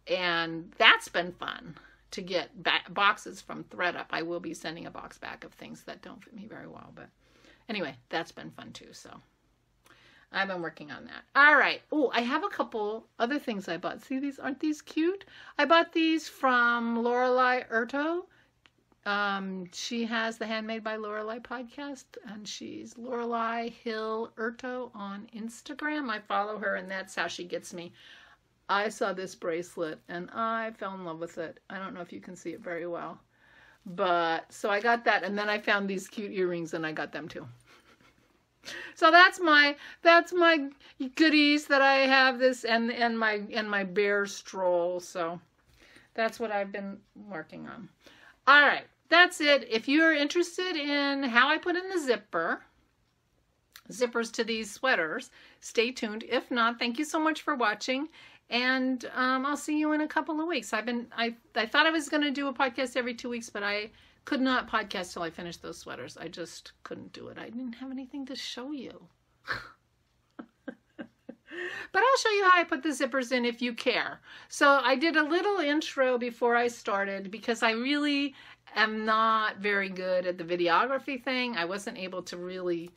And that's been fun to get boxes from ThredUp. I will be sending a box back of things that don't fit me very well, but anyway, that's been fun too. So I've been working on that. All right. Oh, I have a couple other things I bought. See these? Aren't these cute? I bought these from Lorelei Urto. She has the Handmade by Lorelei podcast, and she's Lorelei Hill Urto on Instagram. I follow her, and that's how she gets me. I saw this bracelet, and I fell in love with it. I don't know if you can see it very well. But, so I got that, and then I found these cute earrings, and I got them too. So that's my goodies that I have, this and my bear stroll. So that's what I've been working on. All right, that's it. If you're interested in how I put in the zippers to these sweaters, stay tuned. If not, thank you so much for watching, and I'll see you in a couple of weeks. I thought I was going to do a podcast every 2 weeks, but I could not podcast till I finished those sweaters. I just couldn't do it. I didn't have anything to show you. But I'll show you how I put the zippers in if you care. So I did a little intro before I started because I really am not very good at the videography thing. I wasn't able to really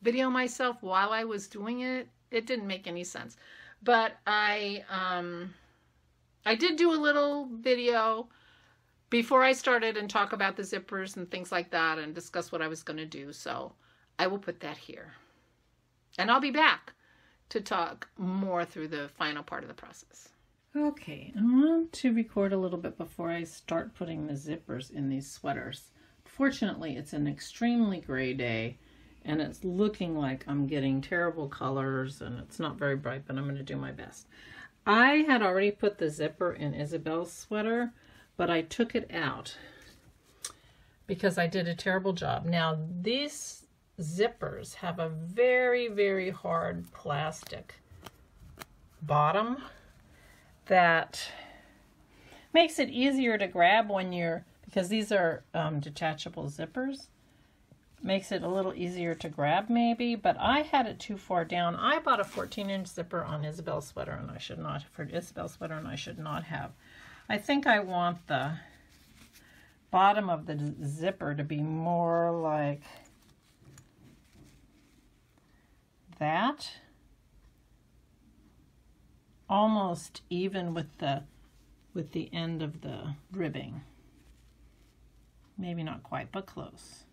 video myself while I was doing it. It didn't make any sense. But I did do a little video before I started and talk about the zippers and things like that and discuss what I was going to do. So I will put that here. And I'll be back to talk more through the final part of the process. Okay, I want to record a little bit before I start putting the zippers in these sweaters. Fortunately, it's an extremely gray day, and it's looking like I'm getting terrible colors, and it's not very bright, but I'm going to do my best. I had already put the zipper in Isabel's sweater, but I took it out because I did a terrible job. Now, these zippers have a very, very hard plastic bottom that makes it easier to grab when you're, because these are detachable zippers, makes it a little easier to grab maybe, but I had it too far down. I bought a 14-inch zipper on Isabel's sweater, and I should not, for Isabel's sweater, and I should not have. I think I want the bottom of the zipper to be more like that, almost even with the end of the ribbing. Maybe not quite, but close.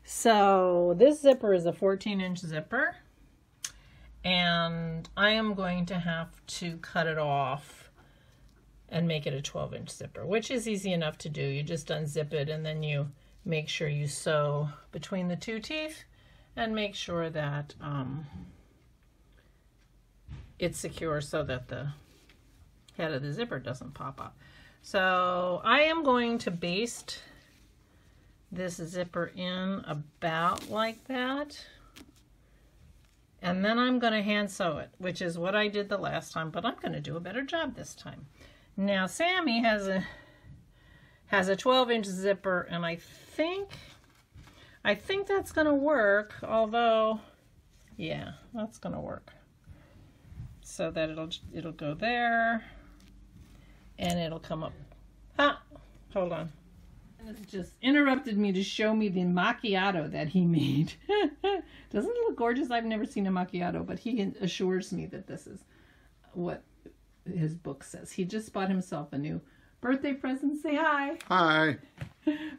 So this zipper is a 14-inch zipper, and I am going to have to cut it off and make it a 12-inch zipper, which is easy enough to do. You just unzip it and then you make sure you sew between the two teeth and make sure that it's secure so that the head of the zipper doesn't pop up. So I am going to baste this zipper in about like that, and then I'm going to hand sew it, which is what I did the last time, but I'm going to do a better job this time. Now Sammy has a 12-inch zipper, and I think that's going to work, although yeah, that's going to work. So that it'll go there, and it'll come up. Ah, hold on. This just interrupted me to show me the macchiato that he made. Doesn't it look gorgeous? I've never seen a macchiato, but he assures me that this is what his book says. He just bought himself a new birthday present. Say hi. Hi.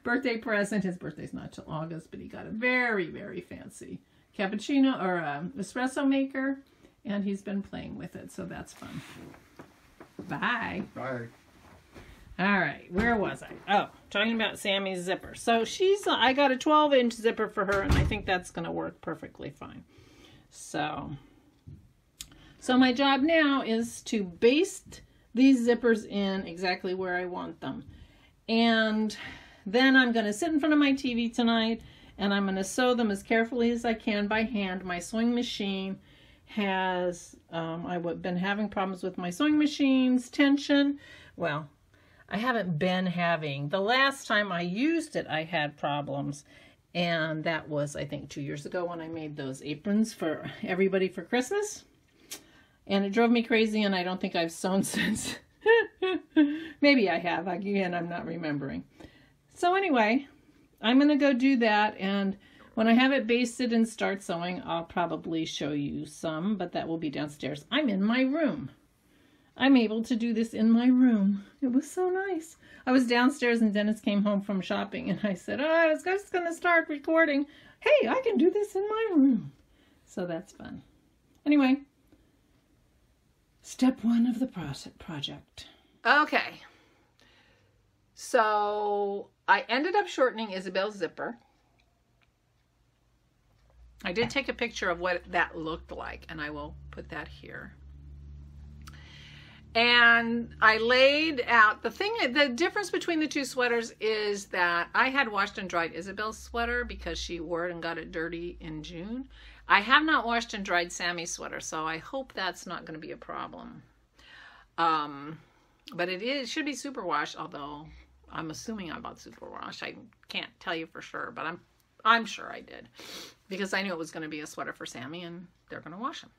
Birthday present. His birthday's not till August, but he got a very, very fancy cappuccino or espresso maker, and he's been playing with it, so that's fun. Bye. Bye. All right, where was I? Oh, talking about Sammy's zipper. So I got a 12-inch zipper for her, and I think that's going to work perfectly fine. So my job now is to baste these zippers in exactly where I want them. And then I'm going to sit in front of my TV tonight, and I'm going to sew them as carefully as I can by hand. My sewing machine has, I've been having problems with my sewing machine's tension. Well, I haven't been having. The last time I used it, I had problems. And that was, I think, 2 years ago when I made those aprons for everybody for Christmas. And it drove me crazy, and I don't think I've sewn since. Maybe I have. Again, I'm not remembering. So anyway, I'm going to go do that. And when I have it basted and start sewing, I'll probably show you some, but that will be downstairs. I'm in my room. I'm able to do this in my room. It was so nice. I was downstairs and Dennis came home from shopping and I said, oh, I was just going to start recording. Hey, I can do this in my room. So that's fun. Anyway, step one of the project. Okay. So I ended up shortening Isabel's zipper. I did take a picture of what that looked like, and I will put that here. And I laid out, the difference between the two sweaters is that I had washed and dried Isabel's sweater because she wore it and got it dirty in June. I have not washed and dried Sammy's sweater, so I hope that's not going to be a problem. But it should be superwash, although I'm assuming I bought superwash. I can't tell you for sure, but I'm sure I did because I knew it was going to be a sweater for Sammy and they're going to wash them.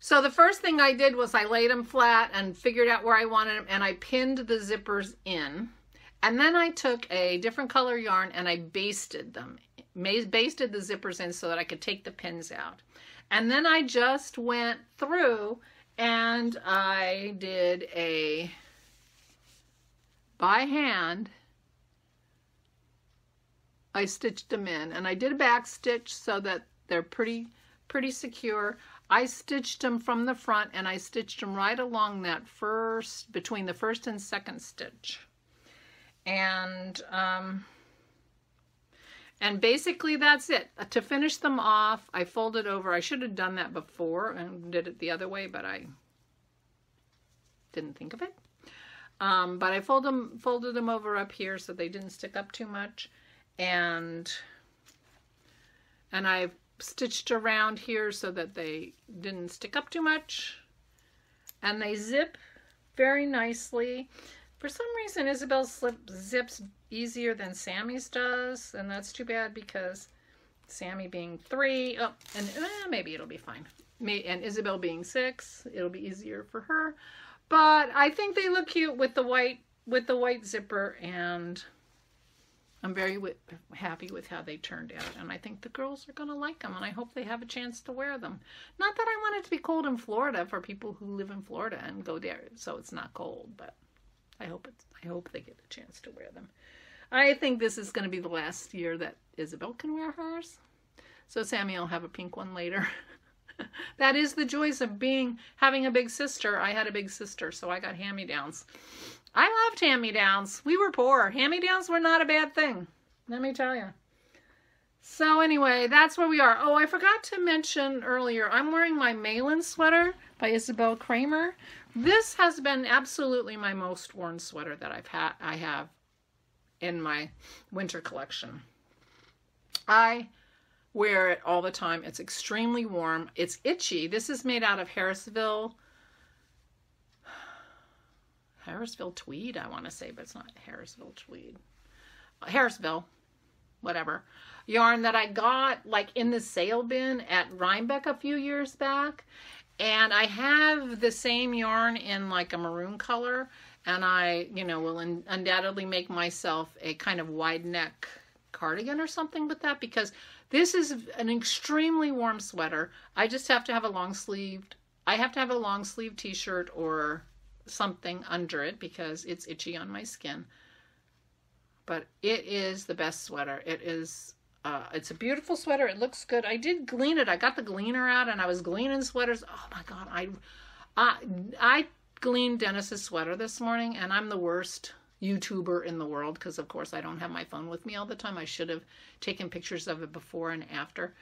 So the first thing I did was I laid them flat and figured out where I wanted them, and I pinned the zippers in. And then I took a different color yarn and I basted them. Basted the zippers in so that I could take the pins out. And then I just went through and I did a by hand. I stitched them in, and I did a back stitch so that they're pretty secure. I stitched them from the front, and I stitched them right along that between the first and second stitch. And basically that's it. To finish them off, I folded over. I should have done that before and did it the other way, but I didn't think of it. But I folded them over up here so they didn't stick up too much. And I stitched around here so that they didn't stick up too much. And they zip very nicely. For some reason, Isabel's zips easier than Sammy's does, and that's too bad because Sammy being 3, maybe it'll be fine. And Isabel being 6, it'll be easier for her. But I think they look cute with the white zipper, and I'm very happy with how they turned out, and I think the girls are going to like them, and I hope they have a chance to wear them. Not that I want it to be cold in Florida for people who live in Florida and go there, so it's not cold, but I hope they get a chance to wear them. I think this is going to be the last year that Isabel can wear hers, so Sammy will have a pink one later. That is the joys of having a big sister. I had a big sister, so I got hand-me-downs. I loved hand-me-downs. We were poor. Hand-me-downs were not a bad thing, let me tell you. So anyway, that's where we are. Oh, I forgot to mention earlier, I'm wearing my Malin sweater by Isabel Kramer. This has been absolutely my most worn sweater that I have in my winter collection. I wear it all the time. It's extremely warm. It's itchy. This is made out of Harrisville tweed, I want to say, but it's not Harrisville tweed. Harrisville, whatever. Yarn that I got like in the sale bin at Rhinebeck a few years back. And I have the same yarn in like a maroon color. And I, will undoubtedly make myself a kind of wide neck cardigan or something with that, because this is an extremely warm sweater. I just have to have a long sleeved t-shirt or something under it because it's itchy on my skin. But it is the best sweater. It's a beautiful sweater. It looks good. I did glean it. I got the gleaner out and I was gleaning sweaters. Oh my God. I gleaned Dennis's sweater this morning, and I'm the worst YouTuber in the world because of course I don't have my phone with me all the time. I should have taken pictures of it before and after.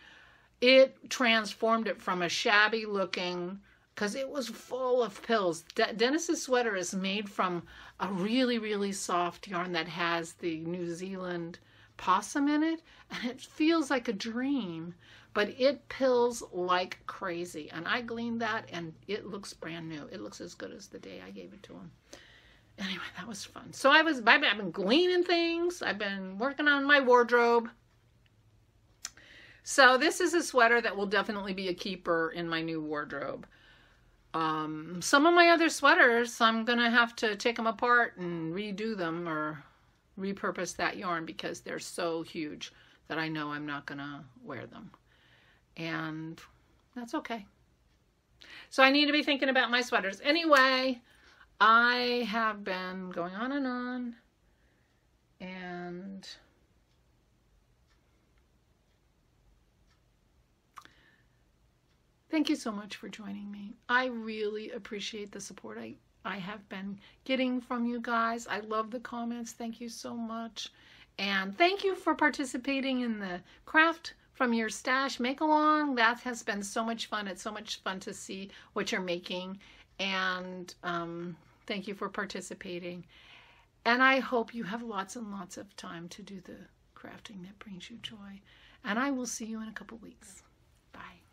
It transformed it from a shabby looking, because it was full of pills. Dennis's sweater is made from a really, really soft yarn that has the New Zealand possum in it, and it feels like a dream, but it pills like crazy. And I gleaned that, and it looks brand new. It looks as good as the day I gave it to him. Anyway, that was fun. So I've been gleaning things. I've been working on my wardrobe. So this is a sweater that will definitely be a keeper in my new wardrobe. Some of my other sweaters, I'm going to have to take them apart and redo them or repurpose that yarn because they're so huge that I know I'm not going to wear them. And that's okay. So I need to be thinking about my sweaters. Anyway, I have been going on, and thank you so much for joining me. I really appreciate the support I have been getting from you guys. I love the comments. Thank you so much. And thank you for participating in the craft from your stash, make along. That has been so much fun. It's so much fun to see what you're making. And thank you for participating. And I hope you have lots and lots of time to do the crafting that brings you joy. And I will see you in a couple weeks. Bye.